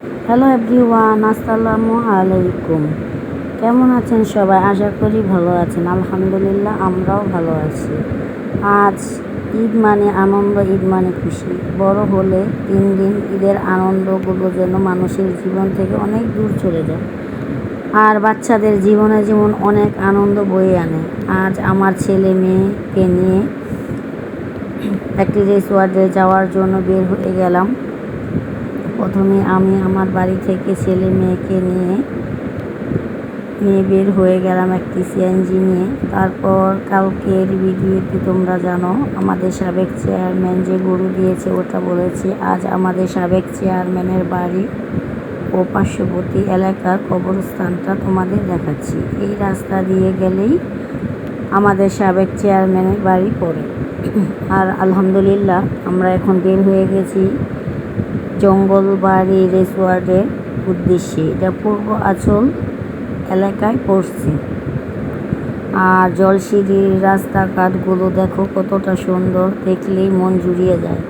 Hello everyone, আসসালামু আলাইকুম। কেমন আছেন সবাই? আশা করি ভালো আছেন। আলহামদুলিল্লাহ, আমরাও ভালো আছি। আজ ঈদ মানে আনন্দ, ঈদ মানে খুশি। বড় হলে দিন দিন ঈদের আনন্দগুলো যেন মানুষের জীবন থেকে অনেক দূর চলে যায়, আর বাচ্চাদের জীবনে যেমন অনেক আনন্দ বয়ে আনে। আজ আমার ছেলে মেয়েকে নিয়ে একটি রিসোর্টে যাওয়ার জন্য বের হয়ে গেলাম। প্রথমে আমি আমার বাড়ি থেকে ছেলে মেয়েকে নিয়ে বের হয়ে গেলাম একটি সিএনজি নিয়ে। তারপর কালকের ভিডিওতে তোমরা জানো আমাদের সাবেক চেয়ারম্যান যে গরু দিয়েছে ওটা বলেছি। আজ আমাদের সাবেক চেয়ারম্যানের বাড়ি ও পার্শ্ববর্তী এলাকার কবরস্থানটা তোমাদের দেখাচ্ছি। এই রাস্তা দিয়ে গেলেই আমাদের সাবেক চেয়ারম্যানের বাড়ি পড়ে। আর আলহামদুলিল্লাহ, আমরা এখন বের হয়ে গেছি জঙ্গলবাড়ি রিসোর্টের উদ্দেশ্যে। এটা পূর্ব আঁচল এলাকায় পড়ছে। আর জলসিঁড়ির রাস্তাঘাটগুলো দেখো কতটা সুন্দর, দেখলেই মন জুড়িয়ে যায়।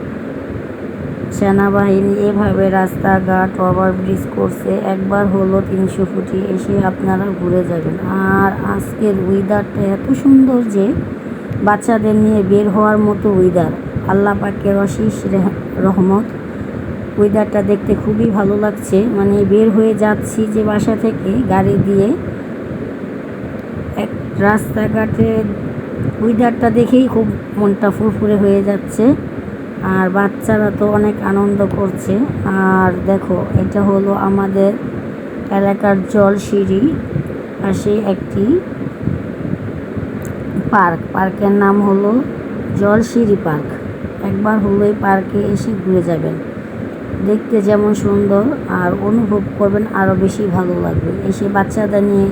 সেনাবাহিনী এভাবে রাস্তাঘাট ওভারব্রিজ করছে। একবার হলো 300 ফুটি এসে আপনারা ঘুরে যাবেন। আর আজকের ওয়েদারটা এত সুন্দর যে বাচ্চাদের নিয়ে বের হওয়ার মতো ওয়েদার। আল্লাহ পাকের অশেষ রহমত। ওয়েদারটা দেখতে খুবই ভালো লাগছে। মানে বের হয়ে যাচ্ছি যে বাসা থেকে গাড়ি দিয়ে, এক রাস্তাঘাটে ওয়েদারটা দেখেই খুব মনটা ফুরফুরে হয়ে যাচ্ছে। আর বাচ্চারা তো অনেক আনন্দ করছে। আর দেখো, এটা হলো আমাদের এলাকার জলসিঁড়ি পাশে একটি পার্কের নাম হলো জলসিঁড়ি পার্ক। একবার হলো এই পার্কে এসে ঘুরে যাবেন। দেখতে যেমন সুন্দর আর অনুভব করবেন আরও বেশি ভালো লাগবে। এসে বাচ্চাদের নিয়ে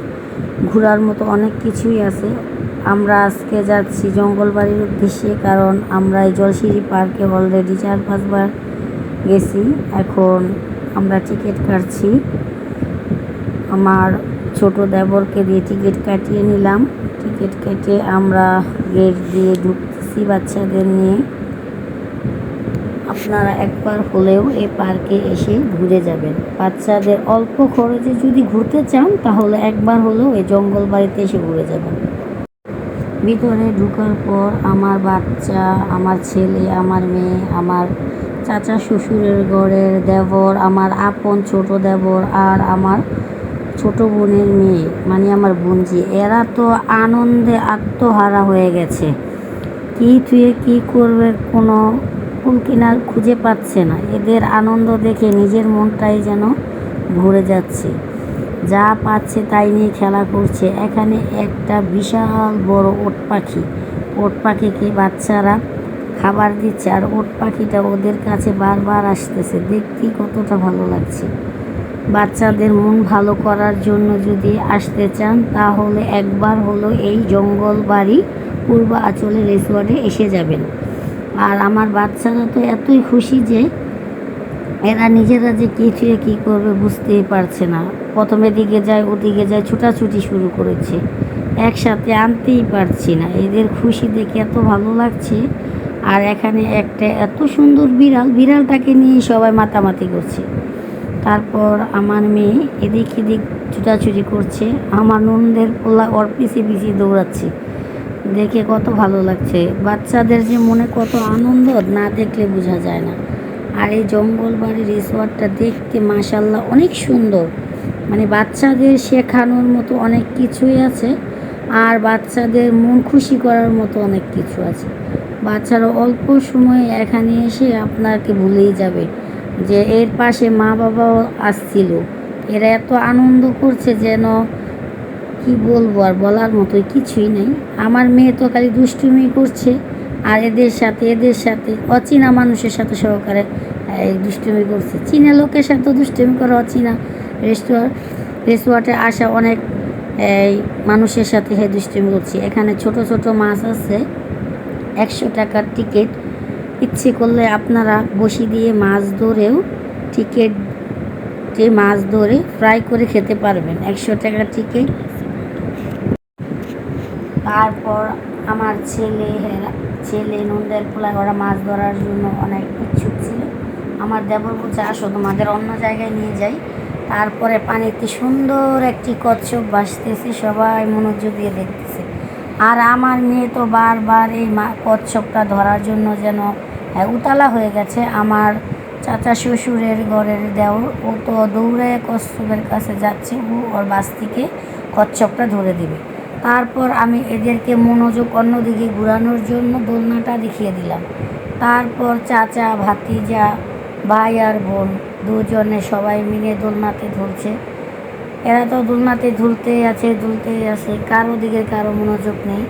ঘোরার মতো অনেক কিছুই আছে। আমরা আজকে যাচ্ছি জঙ্গলবাড়ির উদ্দেশ্যে, কারণ আমরা এই জলসিঁড়ি পার্কে অলরেডি 4-5 বার গেছি। এখন আমরা টিকিট কাটছি। আমার ছোট দেবরকে দিয়ে টিকিট কাটিয়ে নিলাম। টিকিট কেটে আমরা গেট দিয়ে ঢুকতেছি বাচ্চাদের নিয়ে। আপনারা একবার হলেও এই পার্কে এসে ঘুরে যাবেন। বাচ্চাদের অল্প খরচে যদি ঘুরতে চান তাহলে একবার হলেও এই জঙ্গলবাড়িতে এসে ঘুরে যাবেন। ভিতরে ঢোকার পর আমার বাচ্চা, আমার ছেলে, আমার মেয়ে, আমার চাচা শ্বশুরের ঘরের দেবর, আমার আপন ছোট দেবর আর আমার ছোট বোনের মেয়ে, মানে আমার বোনজি, এরা তো আনন্দে আত্মহারা হয়ে গেছে। কী থুয়ে কী করবে কোনো কুল কিনার খুঁজে পাচ্ছে না। এদের আনন্দ দেখে নিজের মনটাই যেন ভরে যাচ্ছে। যা পাচ্ছে তাই নিয়ে খেলা করছে। এখানে একটা বিশাল বড় ওট পাখিকে বাচ্চারা খাবার দিচ্ছে, আর ওট পাখিটা ওদের কাছে বারবার আসতেছে। দেখতেই কতটা ভালো লাগছে। বাচ্চাদের মন ভালো করার জন্য যদি আসতে চান তাহলে একবার হলো এই জঙ্গলবাড়ি পূর্ব আঁচলের রিসোর্টে এসে যাবেন। আর আমার বাচ্চারা তো এতই খুশি যে এরা নিজেরা যে কী ছুঁয়ে কী করবে বুঝতেই পারছে না। প্রথমে দিকে যায়, ওদিকে যায়, ছুটাছুটি শুরু করেছে। একসাথে আনতেই পারছি না। এদের খুশি দেখে এত ভালো লাগছে। আর এখানে একটা এত সুন্দর বিড়ালটাকে নিয়ে সবাই মাতামাতি করছে। তারপর আমার মেয়ে এদিক এদিক ছুটাছুটি করছে। আমার ননদের পোলা ওর পিছিয়ে পিছিয়ে দৌড়াচ্ছে। দেখে কত ভালো লাগছে। বাচ্চাদের যে মনে কত আনন্দ না দেখলে বোঝা যায় না। আর এই জঙ্গলবাড়ি রিসোর্টটা দেখতে মাশাল্লাহ অনেক সুন্দর। মানে বাচ্চাদের শেখানোর মতো অনেক কিছুই আছে, আর বাচ্চাদের মন খুশি করার মতো অনেক কিছু আছে। বাচ্চারা অল্প সময়ে এখানে এসে আপনাকে ভুলেই যাবে যে এর পাশে মা বাবাও আসছিল। এরা এত আনন্দ করছে যেন কি বলবো, আর বলার মতোই কিছুই নেই। আমার মেয়ে তো খালি দুষ্টুমি করছে, আর এদের সাথে অচেনা মানুষের সাথে সহকারে দুষ্টুমি করছে। চীনা লোকের সাথে দুষ্টুমি করে, অচেনা রেস্টুরেন্টে আসা অনেক মানুষের সাথে দুষ্টুমি করছে। এখানে ছোট ছোট মাছ আছে, 100 টাকার টিকিট। ইচ্ছে করলে আপনারা বসি দিয়ে মাছ ধরেও মাছ ধরে ফ্রাই করে খেতে পারবেন। 100 টাকার টিকিট। তারপর আমার ছেলে নন্দের পোলা, ওরা মাছ ধরার জন্য অনেক ইচ্ছুক ছিল। আমার দেবর বলছে আসো তোমাদের অন্য জায়গায় নিয়ে যাই। তারপরে পানিতে সুন্দর একটি কচ্ছপ ভাসতেছে, সবাই মনোযোগ দিয়ে দেখতেছে। আর আমার মেয়ে তো বারবার এই কচ্ছপটা ধরার জন্য যেন উতালা হয়ে গেছে। আমার চাচা শ্বশুরের ঘরের দেওর ও তো দৌড়ে কচ্ছপের কাছে যাচ্ছে, ও ওর বাস থেকে কচ্ছপটা ধরে দেবে। তারপর আমি এদেরকে মনোযোগ অন্যদিকে ঘোরানোর জন্য দোলনাটা দেখিয়ে দিলাম। তারপর চাচা, ভাতিজা, ভাই আর বোন দুজনে সবাই মিলে দোলনাতে ধরছে। এরা তো দোলনাতে ঝুলতেই আছে, কারো দিকে কারো মনোযোগ নেই।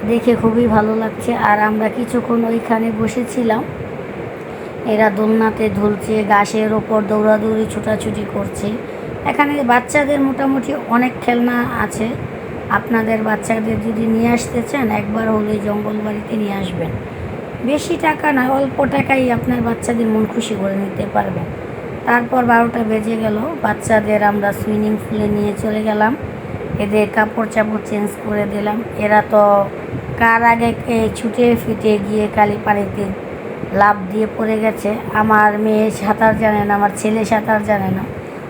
দেখে খুবই ভালো লাগছে। আর আমরা কিছুক্ষণ ওইখানে বসেছিলাম। এরা দোলনাতে ঝুলছে, ঘাসের ওপর দৌড়াদৌড়ি ছোটাছুটি করছে। এখানে বাচ্চাদের মোটামুটি অনেক খেলনা আছে। আপনাদের বাচ্চাদের যদি নিয়ে আসতে চান, একবার হলে জঙ্গলবাড়িতে নিয়ে আসবেন। বেশি টাকা না, অল্প টাকাই আপনার বাচ্চাদের মন খুশি করে নিতে পারবেন। তারপর 12টা বেজে গেল, বাচ্চাদের আমরা সুইমিং পুলে নিয়ে চলে গেলাম। এদের কাপড় চাপড় চেঞ্জ করে দিলাম। এরা তো কার আগে ছুটে ফিটে গিয়ে কালি পানিতে লাফ দিয়ে পড়ে গেছে। আমার মেয়ে সাঁতার জানে না, আমার ছেলে সাঁতার জানে না,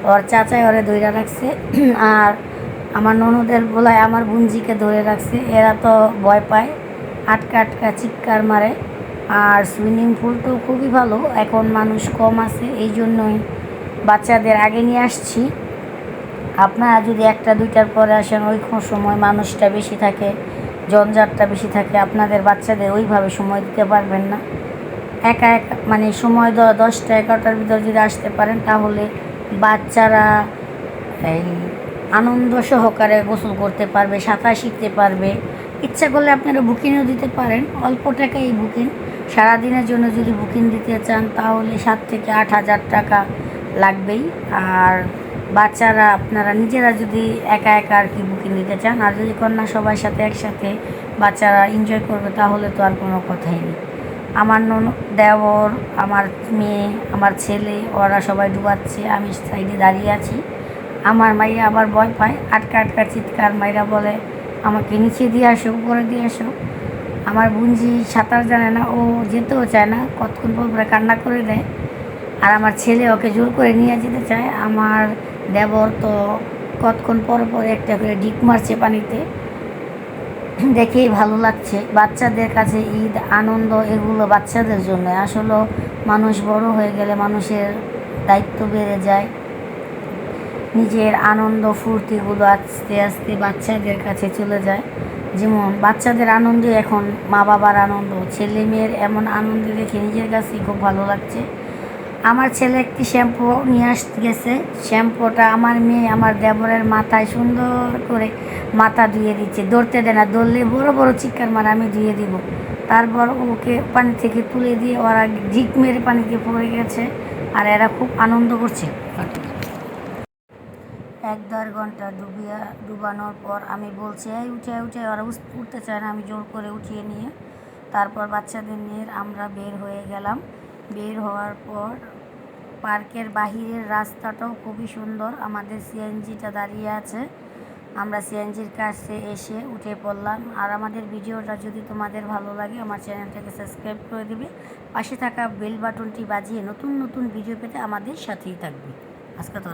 ওর চাচাই ওরে ধরে রাখছে। আর আমার ননদের বলায় আমার বুঞ্জিকে ধরে রাখছে। এরা তো ভয় পায়, আটকা আটকা চিৎকার মারে। আর সুইমিং পুলটাও খুবই ভালো, এখন মানুষ কম আছে, এই জন্যই বাচ্চাদের আগে নিয়ে আসছি। আপনারা যদি 1টা 2টার পরে আসেন, ওই সময় মানুষটা বেশি থাকে, জঞ্জাটটা বেশি থাকে, আপনাদের বাচ্চাদের ওইভাবে সময় দিতে পারবেন না। একা একা মানে সময় 10টা 11টার ভিতরে যদি আসতে পারেন, তাহলে বাচ্চারা এই আনন্দ সহকারে গোসল করতে পারবে, সাঁতার শিখতে পারবে। ইচ্ছা করলে আপনারা বুকিংও দিতে পারেন, অল্প টাকায় এই বুকিং। সারাদিনের জন্য যদি বুকিং দিতে চান, তাহলে 7 থেকে 8 হাজার টাকা লাগবেই। আর বাচ্চারা আপনারা নিজেরা যদি একা একা আর কি বুকিং দিতে চান, আর যদি কন্যা সবার সাথে একসাথে বাচ্চারা এনজয় করবে, তাহলে তো আর কোনো কথাই নেই। আমার দেওর, আমার মেয়ে, আমার ছেলে, ওরা সবাই ডুবাচ্ছে, আমি সাইডে দাঁড়িয়ে আছি। আমার মাইয়া আবার ভয় পায়, আটকা আটকা চিৎকার মাইরা বলে আমাকে নিচে দিয়ে আসো, উপরে দিয়ে আসো। আমার বুঞ্জি সাঁতার জানে না, ও যেতেও চায় না, কতক্ষণ পর পরে কান্না করে দেয়। আর আমার ছেলে ওকে জোর করে নিয়ে যেতে চায়। আমার দেবর তো কতক্ষণ পর পর একটা করে ডিপ মারছে পানিতে। দেখেই ভালো লাগছে। বাচ্চাদের কাছে ঈদ, আনন্দ এগুলো বাচ্চাদের জন্য। আসলে মানুষ বড় হয়ে গেলে মানুষের দায়িত্ব বেড়ে যায়, নিজের আনন্দ ফুর্তিগুলো আস্তে আস্তে বাচ্চাদের কাছে চলে যায়। যেমন বাচ্চাদের আনন্দ এখন মা বাবার আনন্দ, ছেলে মেয়ের এমন আনন্দ দেখে নিজের কাছেই খুব ভালো লাগছে। আমার ছেলে একটি শ্যাম্পু নিয়ে আসতে গেছে। শ্যাম্পুটা আমার মেয়ে আমার দেবরের মাথায় সুন্দর করে মাথা ধুয়ে দিচ্ছে। ধরতে দেয় না, ধরলে বড় বড় চিৎকার মারে আমি ধুয়ে দিব। তারপর ওকে পানি থেকে তুলে দিয়ে ওরা ঝিক মেরে পানিতে পড়ে গেছে। আর এরা খুব আনন্দ করছে। 1-1.5 ঘন্টা ডুবানোর পর আমি বলছি এই উঠে উঠে, ওরা উঠতে চায় না, আমি জোর করে উঠিয়ে নিয়ে তারপর বাচ্চাদের নিয়ে আমরা বের হয়ে গেলাম। বের হওয়ার পর পার্কের বাহিরের রাস্তাটাও খুবই সুন্দর। আমাদের সিএনজিটা দাঁড়িয়ে আছে, আমরা সিএনজির কাছে এসে উঠে পড়লাম। আর আমাদের ভিডিওটা যদি তোমাদের ভালো লাগে, আমার চ্যানেলটাকে সাবস্ক্রাইব করে দেবে, পাশে থাকা বেল বাটনটি বাজিয়ে নতুন নতুন ভিডিও পেতে আমাদের সাথেই থাকবে। আজকে তো